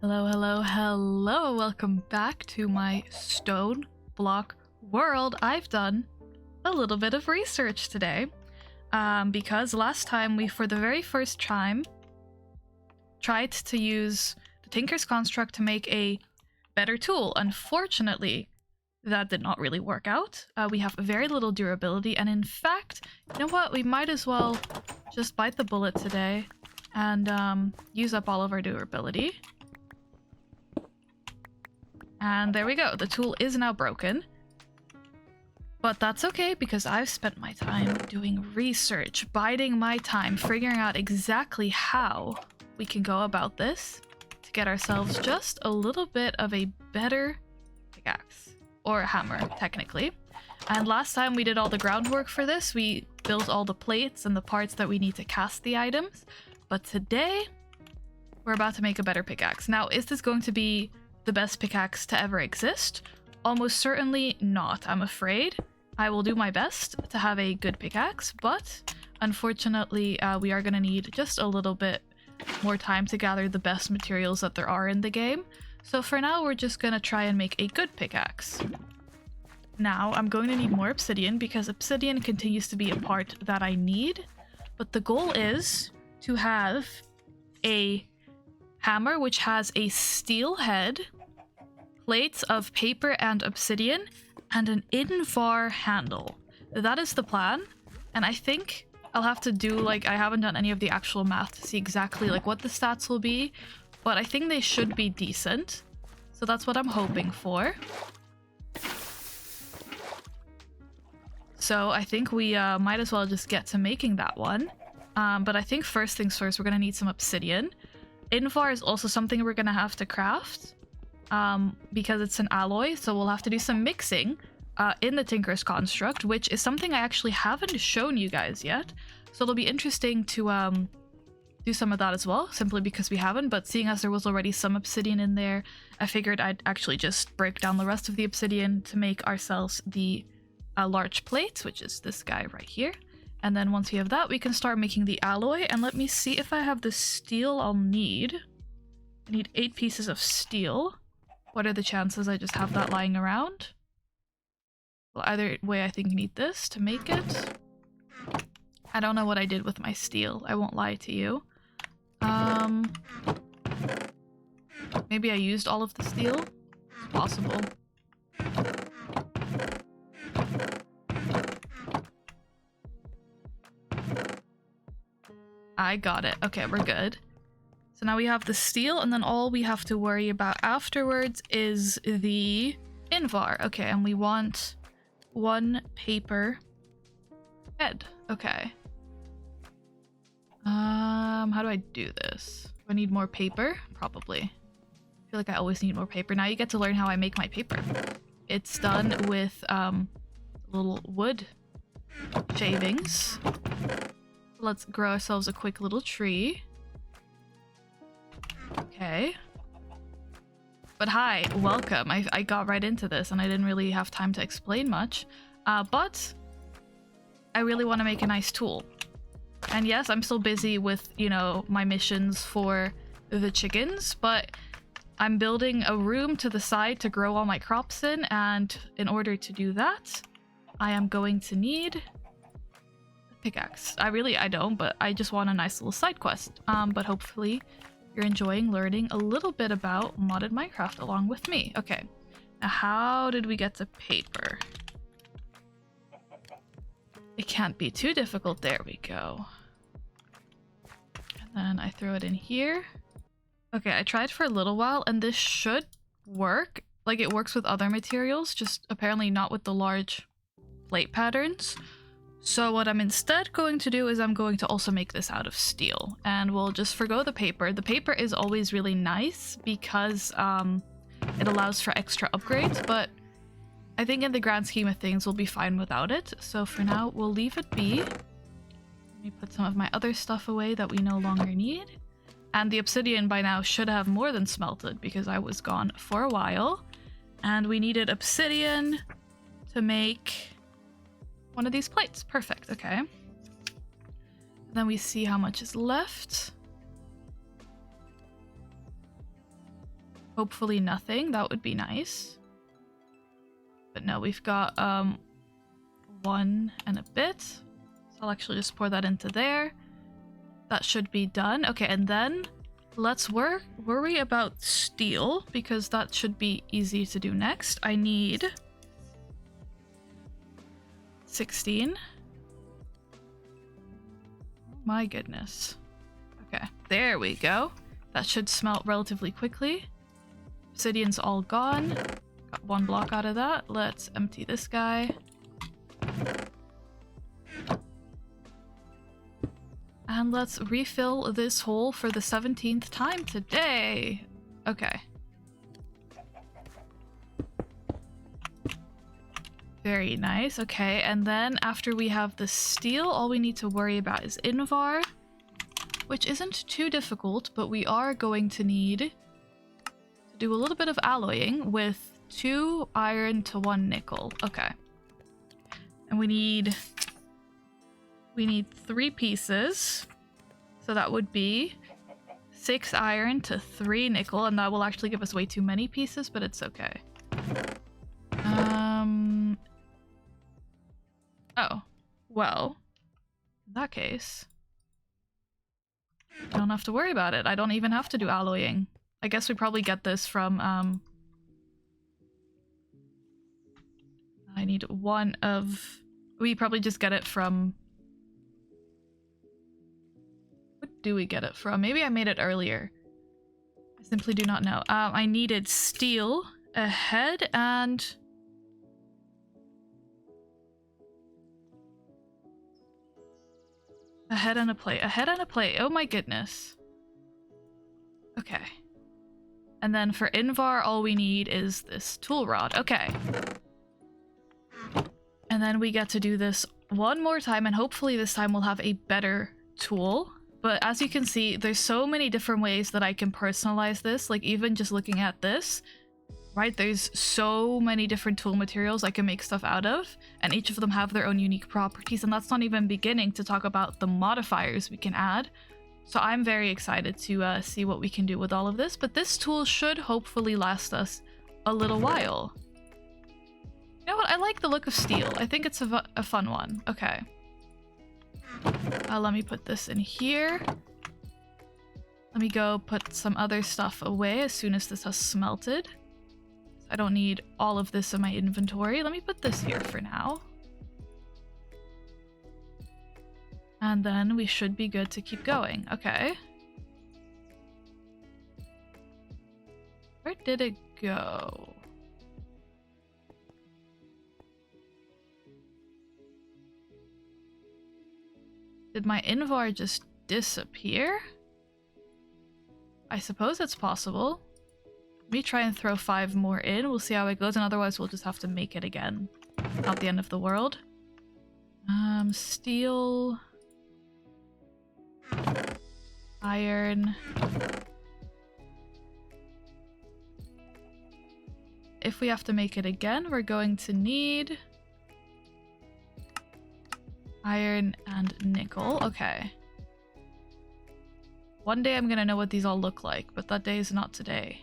Hello, hello, hello. Welcome back to my StoneBlock world. I've done a little bit of research today because last time we, for the very first time, tried to use the Tinker's Construct to make a better tool. Unfortunately, that did not really work out. We have very little durability, and in fact, you know what? We might as well just bite the bullet today and use up all of our durability. And there we go. The tool is now broken. But that's okay because I've spent my time doing research, biding my time, figuring out exactly how we can go about this to get ourselves just a little bit of a better pickaxe. Or hammer, technically. And last time we did all the groundwork for this, we built all the plates and the parts that we need to cast the items. But today, we're about to make a better pickaxe. Now, is this going to be the best pickaxe to ever exist? Almost certainly not, I'm afraid. I will do my best to have a good pickaxe, but unfortunately we are going to need just a little bit more time to gather the best materials that there are in the game. So for now, we're just going to try and make a good pickaxe. Now, I'm going to need more obsidian because obsidian continues to be a part that I need, but the goal is to have a hammer which has a steel head, plates of paper and obsidian, and an invar handle. That is the plan, and I think I'll have to do, I haven't done any of the actual math to see exactly what the stats will be, but I think they should be decent. So that's what I'm hoping for. So I think we might as well just get to making that one. But I think first things first, we're going to need some obsidian. Invar is also something we're going to have to craft because it's an alloy, so we'll have to do some mixing in the Tinker's Construct, which is something I actually haven't shown you guys yet. So it'll be interesting to do some of that as well, simply because we haven't, but seeing as there was already some obsidian in there, I figured I'd actually just break down the rest of the obsidian to make ourselves the large plate, which is this guy right here. And then once we have that, we can start making the alloy. And let me see if I have the steel I'll need. I need 8 pieces of steel. What are the chances I just have that lying around? Well, either way, I think I need this to make it. I don't know what I did with my steel. I won't lie to you. Maybe I used all of the steel? It's possible. I got it. Okay, we're good. So now we have the steel, and then all we have to worry about afterwards is the invar. Okay, and we want 1 paper head. Okay. How do I do this? Do I need more paper? Probably. I feel like I always need more paper. Now you get to learn how I make my paper. It's done with little wood shavings. Let's grow ourselves a quick little tree. Okay. But hi, welcome. I got right into this and I didn't really have time to explain much. But I really want to make a nice tool. And yes, I'm still busy with, my missions for the chickens, but I'm building a room to the side to grow all my crops in, and in order to do that, I am going to need a pickaxe. I don't, but I just want a nice little side quest. But hopefully you're enjoying learning a little bit about modded Minecraft along with me. Okay, now how did we get to paper? It can't be too difficult. There we go. And then I throw it in here. Okay, I tried for a little while and this should work. It works with other materials, just apparently not with the large plate patterns. So what I'm instead going to do is I'm going to also make this out of steel, and we'll just forgo the paper. The paper is always really nice because it allows for extra upgrades, but I think in the grand scheme of things we'll be fine without it. So for now we'll leave it be. Let me put some of my other stuff away that we no longer need. And the obsidian by now should have more than smelted because I was gone for a while. And we needed obsidian to make one of these plates. Perfect. Okay. Then we see how much is left. Hopefully nothing. That would be nice. But no, we've got 1 and a bit. So I'll actually just pour that into there. That should be done. Okay, and then let's worry about steel, because that should be easy to do next. I need 16. Oh my goodness. Okay, there we go. That should smelt relatively quickly. Obsidian's all gone. Got 1 block out of that. Let's empty this guy. And let's refill this hole for the 17th time today. Okay. Very nice. Okay, and then after we have the steel, all we need to worry about is Invar, which isn't too difficult, but we are going to need to do a little bit of alloying with 2 iron to 1 nickel. Okay. And we need 3 pieces. So that would be 6 iron to 3 nickel, and that will actually give us way too many pieces, but it's okay. Oh, well, in that case, I don't have to worry about it. I don't even have to do alloying. I guess we probably get this from, I need 1 of... We probably just get it from... What do we get it from? Maybe I made it earlier. I simply do not know. I needed steel, a head, and... a head and a plate. A head and a plate. Oh my goodness. Okay. And then for Invar, all we need is this tool rod. Okay. And then we get to do this 1 more time, and hopefully this time we'll have a better tool. But as you can see, there's so many different ways that I can personalize this. Like, even just looking at this, right? There's so many different tool materials I can make stuff out of, and each of them have their own unique properties, and that's not even beginning to talk about the modifiers we can add. So I'm very excited to see what we can do with all of this, but this tool should hopefully last us a little while. You know what? I like the look of steel. I think it's a fun one. Okay. Let me put this in here. Let me go put some other stuff away as soon as this has smelted. I don't need all of this in my inventory. Let me put this here for now. And then we should be good to keep going. Okay. Where did it go? Did my Invar just disappear? I suppose it's possible. Let me try and throw 5 more in. We'll see how it goes, and otherwise we'll just have to make it again. Not the end of the world. Steel. Iron. If we have to make it again, we're going to need iron and nickel. Okay. One day I'm gonna know what these all look like, but that day is not today.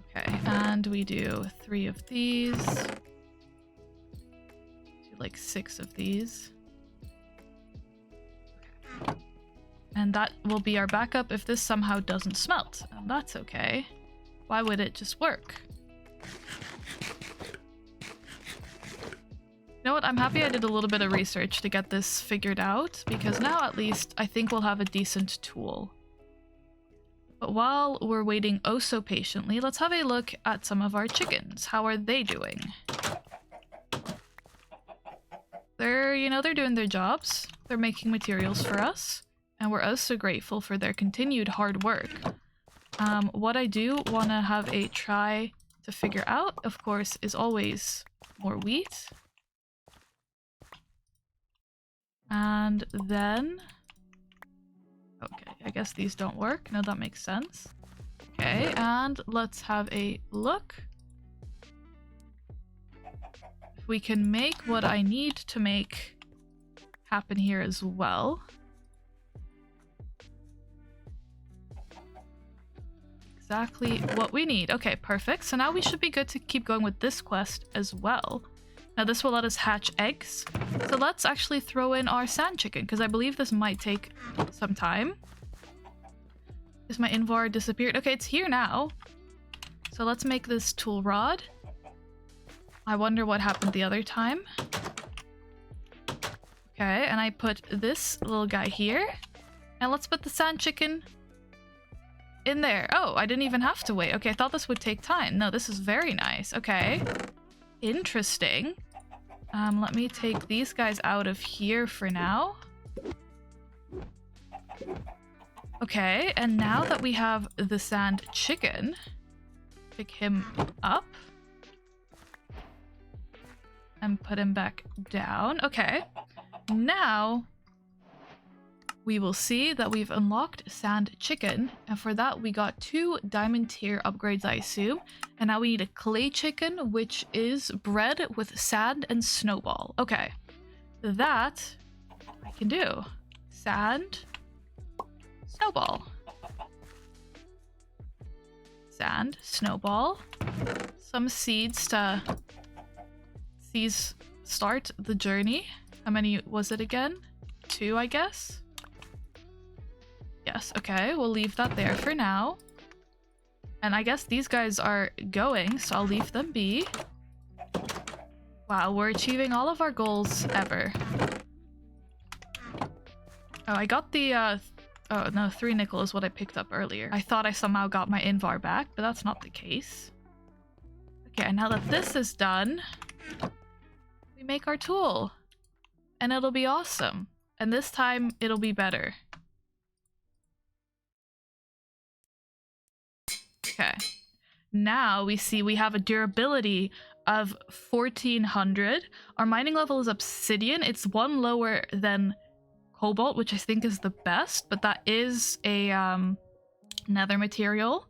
Okay, and we do 3 of these. Do like 6 of these. And that will be our backup if this somehow doesn't smelt. And that's okay. Why would it just work? You know what? I'm happy I did a little bit of research to get this figured out, because now at least I think we'll have a decent tool. But while we're waiting oh so patiently, let's have a look at some of our chickens. How are they doing? They're doing their jobs. They're making materials for us, and we're also grateful for their continued hard work. What I do want to have a try to figure out, of course, is always more wheat. And then... okay, I guess these don't work. No, that makes sense. Okay, and let's have a look. If we can make what I need to make happen here as well. exactly what we need. Okay, perfect. So now we should be good to keep going with this quest as well. Now this will let us hatch eggs. So let's actually throw in our sand chicken, because I believe this might take some time. Is my invar disappeared? Okay, it's here now. So let's make this tool rod. I wonder what happened the other time. Okay, and I put this little guy here. And let's put the sand chicken in there. Oh, I didn't even have to wait. Okay, I thought this would take time. No, this is very nice. Okay. Interesting. Let me take these guys out of here for now. Okay, and now that we have the sand chicken, pick him up and put him back down. Okay, now we will see that we've unlocked sand chicken, and for that we got 2 diamond tier upgrades, I assume. And now we need a clay chicken, which is bread with sand and snowball. Okay, that I can do. Sand, snowball. Sand, snowball. Some seeds to start the journey. How many was it again? 2, I guess. Yes, okay, we'll leave that there for now. And I guess these guys are going, so I'll leave them be. Wow, we're achieving all of our goals ever. Oh, I got the, oh no, 3 nickel is what I picked up earlier. I thought I somehow got my invar back, but that's not the case. Okay, and now that this is done, we make our tool. And it'll be awesome. And this time, it'll be better. Okay, now we see we have a durability of 1400. Our mining level is obsidian. It's 1 lower than cobalt, which I think is the best, but that is a nether material.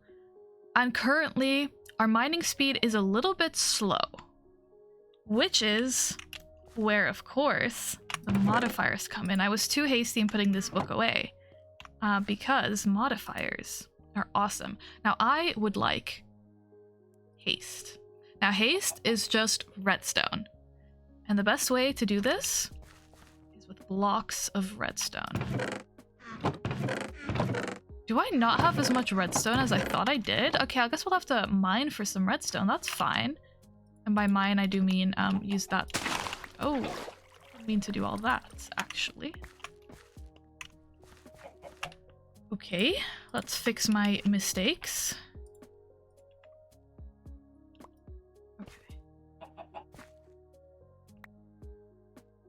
And currently, our mining speed is a little bit slow, which is where, of course, the modifiers come in. I was too hasty in putting this book away because modifiers are awesome. Now I would like haste. Now haste is just redstone. And the best way to do this is with blocks of redstone. Do I not have as much redstone as I thought I did? Okay, I guess we'll have to mine for some redstone. That's fine. And by mine, I do mean use that. Oh, I didn't mean to do all that, actually. Okay, let's fix my mistakes. Okay.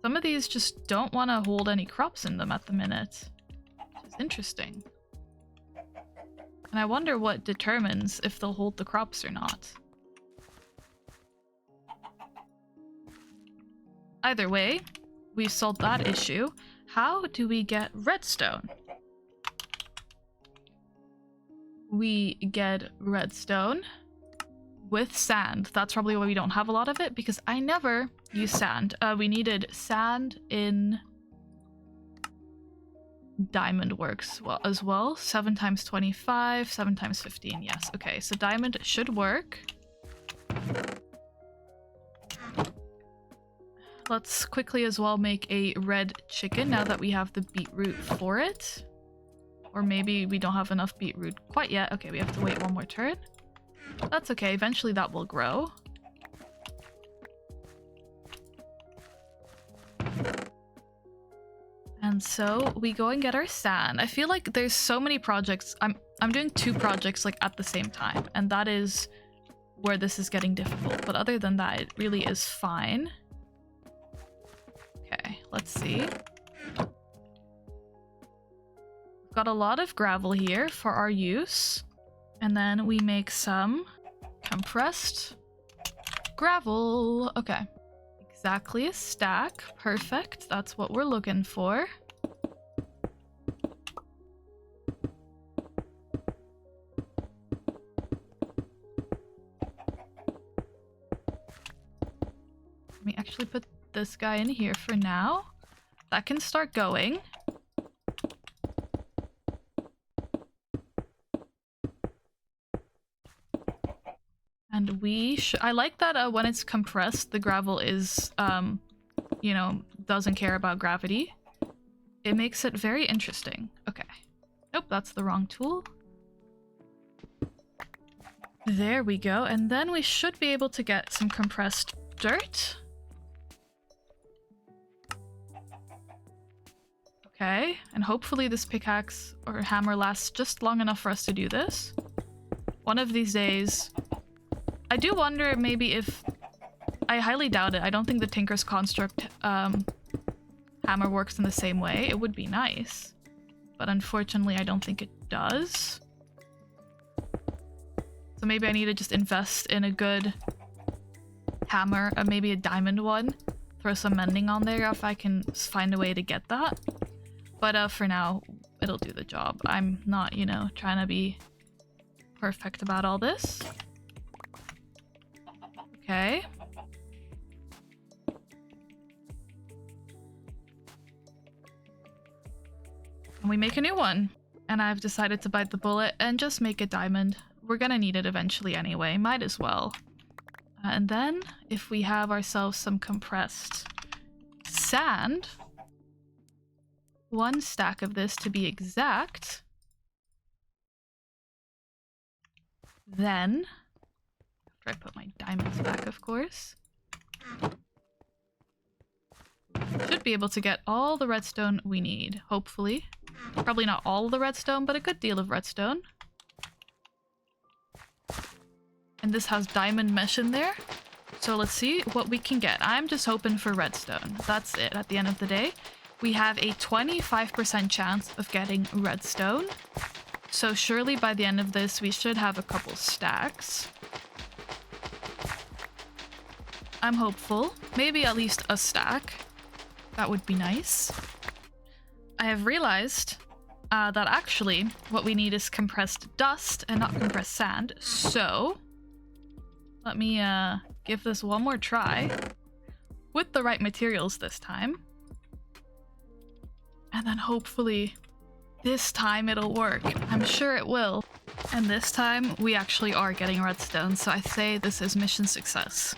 Some of these just don't want to hold any crops in them at the minute, which is interesting. And I wonder what determines if they'll hold the crops or not. Either way, we've solved that issue. How do we get redstone? We get redstone with sand. That's probably why we don't have a lot of it, because I never use sand. We needed sand in diamond works as well. 7 times 25, 7 times 15. Yes, okay, so diamond should work. Let's quickly as well make a red chicken now that we have the beetroot for it. Or maybe we don't have enough beetroot quite yet. Okay, we have to wait 1 more turn. That's okay, eventually that will grow. And so we go and get our sand. I feel like there's so many projects. I'm doing 2 projects like at the same time, and that is where this is getting difficult. But other than that, it really is fine. Okay, let's see. Got a lot of gravel here for our use. And then we make some compressed gravel. Okay. Exactly a stack. Perfect. That's what we're looking for. Let me actually put this guy in here for now. That can start going. And I like that when it's compressed, the gravel is, you know, doesn't care about gravity. It makes it very interesting. Okay. Nope, that's the wrong tool. There we go. And then we should be able to get some compressed dirt. Okay. And hopefully this pickaxe or hammer lasts just long enough for us to do this. One of these days. I do wonder maybe if... I highly doubt it. I don't think the Tinker's Construct hammer works in the same way. It would be nice. But unfortunately, I don't think it does. So maybe I need to just invest in a good hammer, maybe a diamond one. Throw some mending on there if I can find a way to get that. But for now, it'll do the job. I'm not, you know, trying to be perfect about all this. Okay. And we make a new one. And I've decided to bite the bullet and just make a diamond. We're gonna need it eventually anyway. Might as well. And then, if we have ourselves some compressed sand... 1 stack of this to be exact. Then, after I put my diamonds back, of course, should be able to get all the redstone we need, hopefully. Probably not all of the redstone, but a good deal of redstone. And this has diamond mesh in there. So let's see what we can get. I'm just hoping for redstone. That's it at the end of the day. We have a 25% chance of getting redstone. So surely by the end of this, we should have a couple stacks. I'm hopeful. Maybe at least a stack. That would be nice. I have realized that actually what we need is compressed dust and not compressed sand. So let me give this one more try with the right materials this time. And then hopefully this time it'll work. I'm sure it will. And this time we actually are getting redstone. So I say this is mission success.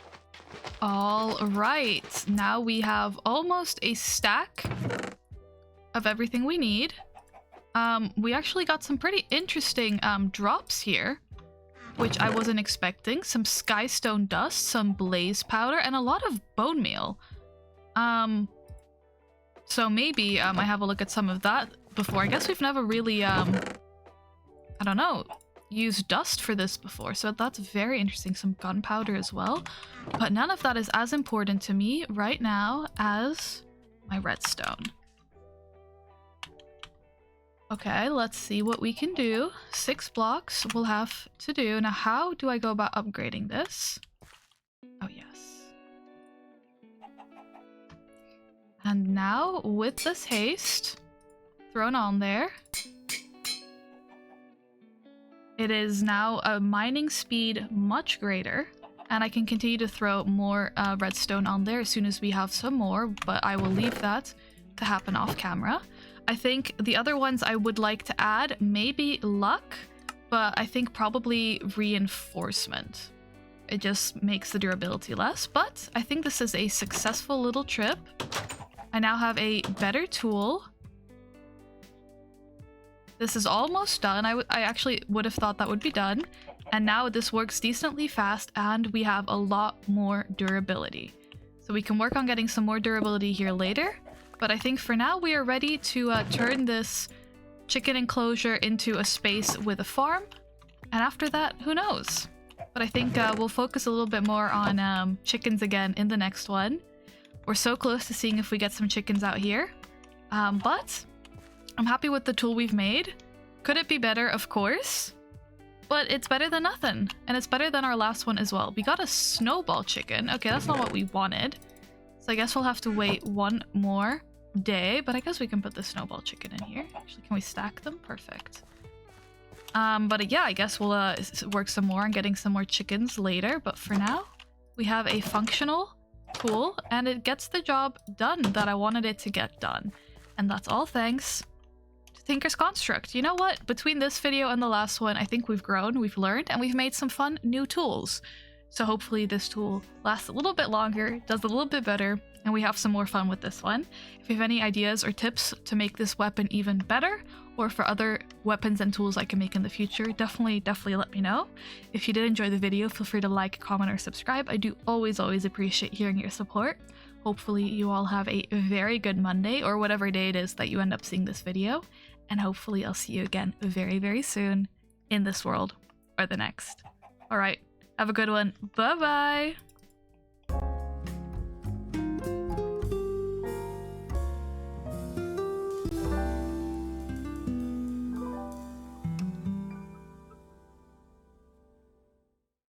All right. Now we have almost a stack of everything we need. We actually got some pretty interesting drops here, which I wasn't expecting. Some skystone dust, some blaze powder, and a lot of bone meal. So maybe I have a look at some of that before. I guess we've never really, I don't know, used dust for this before. So that's very interesting. Some gunpowder as well. But none of that is as important to me right now as my redstone. Okay, let's see what we can do. 6 blocks we'll have to do. Now, how do I go about upgrading this? Oh, yes. And now, with this haste thrown on there, it is now a mining speed much greater. And I can continue to throw more redstone on there as soon as we have some more, but I will leave that to happen off camera. I think the other ones I would like to add, maybe luck, but I think probably reinforcement. It just makes the durability less, but I think this is a successful little trip. I now have a better tool. This is almost done. I actually would have thought that would be done. And now this works decently fast and we have a lot more durability. So we can work on getting some more durability here later. But I think for now we are ready to turn this chicken enclosure into a space with a farm. And after that, who knows? But I think we'll focus a little bit more on chickens again in the next one. We're so close to seeing if we get some chickens out here. But I'm happy with the tool we've made. Could it be better? Of course. But it's better than nothing. And it's better than our last one as well. We got a snowball chicken. Okay, that's not what we wanted. So I guess we'll have to wait one more day. But I guess we can put the snowball chicken in here. Actually, can we stack them? Perfect. But yeah, I guess we'll work some more on getting some more chickens later. But for now, we have a functional tool. And it gets the job done that I wanted it to get done. And that's all thanks to Tinker's Construct. You know what? Between this video and the last one, I think we've grown, we've learned, and we've made some fun new tools. So hopefully this tool lasts a little bit longer, does a little bit better, and we have some more fun with this one. If you have any ideas or tips to make this weapon even better, or for other weapons and tools I can make in the future, definitely let me know. If you did enjoy the video, feel free to like, comment, or subscribe. I do always appreciate hearing your support. Hopefully you all have a very good Monday, or whatever day it is that you end up seeing this video, and hopefully I'll see you again very soon in this world or the next. Alright, have a good one. Bye bye!